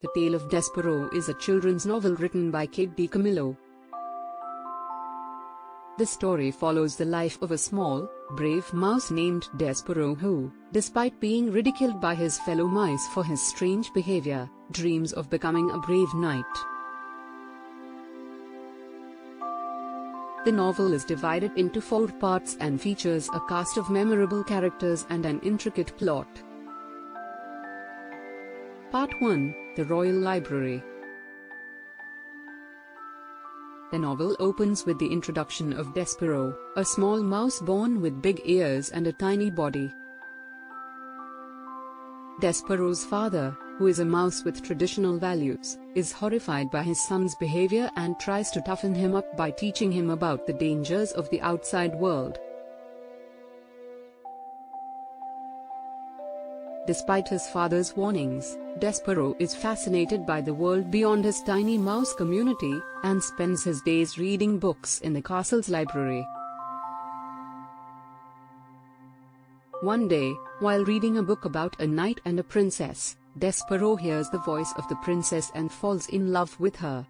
The Tale of Despereaux is a children's novel written by Kate DiCamillo. The story follows the life of a small, brave mouse named Despereaux who, despite being ridiculed by his fellow mice for his strange behavior, dreams of becoming a brave knight. The novel is divided into 4 parts and features a cast of memorable characters and an intricate plot. Part 1: The Royal Library. The novel opens with the introduction of Despereaux, a small mouse born with big ears and a tiny body. Despereaux's father, who is a mouse with traditional values, is horrified by his son's behavior and tries to toughen him up by teaching him about the dangers of the outside world. Despite his father's warnings, Despereaux is fascinated by the world beyond his tiny mouse community, and spends his days reading books in the castle's library. One day, while reading a book about a knight and a princess, Despereaux hears the voice of the princess and falls in love with her.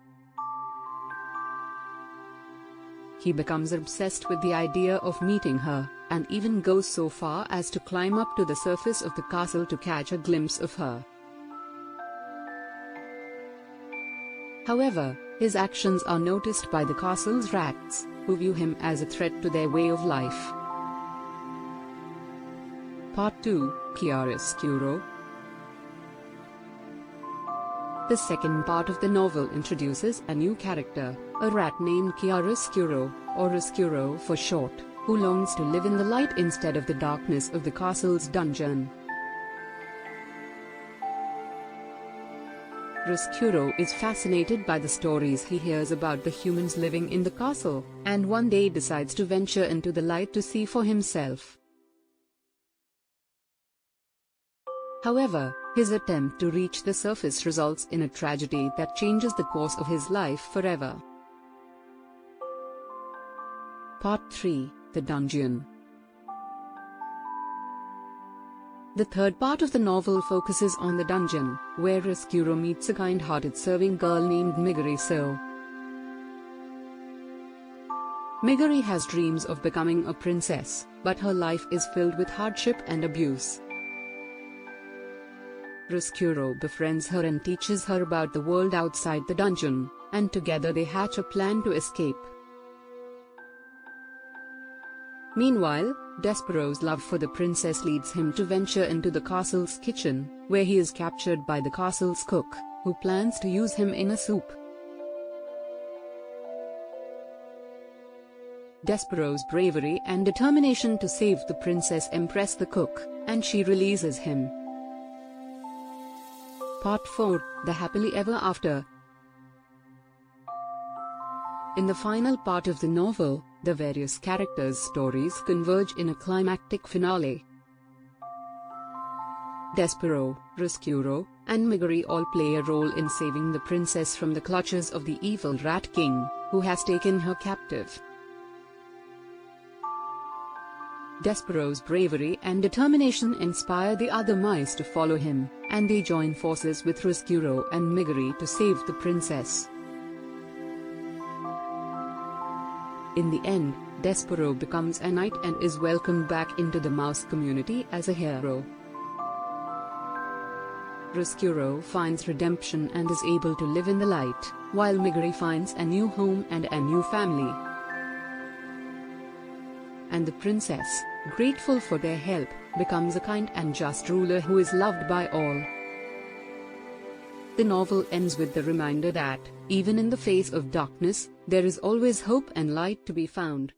He becomes obsessed with the idea of meeting her, and even goes so far as to climb up to the surface of the castle to catch a glimpse of her. However, his actions are noticed by the castle's rats, who view him as a threat to their way of life. Part 2: Chiaroscuro. The second part of the novel introduces a new character, a rat named Chiaroscuro, or Oscuro for short, who longs to live in the light instead of the darkness of the castle's dungeon. Oscuro is fascinated by the stories he hears about the humans living in the castle, and one day decides to venture into the light to see for himself. However, his attempt to reach the surface results in a tragedy that changes the course of his life forever. Part 3: The Dungeon. The third part of the novel focuses on the dungeon, where Oscuro meets a kind-hearted serving girl named Miggery. Miggery has dreams of becoming a princess, but her life is filled with hardship and abuse. Oscuro befriends her and teaches her about the world outside the dungeon, and together they hatch a plan to escape. Meanwhile, Despereaux's love for the princess leads him to venture into the castle's kitchen, where he is captured by the castle's cook, who plans to use him in a soup. Despereaux's bravery and determination to save the princess impress the cook, and she releases him. Part 4: The Happily Ever After. In the final part of the novel, the various characters' stories converge in a climactic finale. Despereaux, Oscuro, and Miggery all play a role in saving the princess from the clutches of the evil Rat King, who has taken her captive. Despereaux's bravery and determination inspire the other mice to follow him, and they join forces with Oscuro and Miggery to save the princess. In the end, Despereaux becomes a knight and is welcomed back into the mouse community as a hero. Oscuro finds redemption and is able to live in the light, while Miggery finds a new home and a new family. And the princess, grateful for their help, becomes a kind and just ruler who is loved by all. The novel ends with the reminder that, even in the face of darkness, there is always hope and light to be found.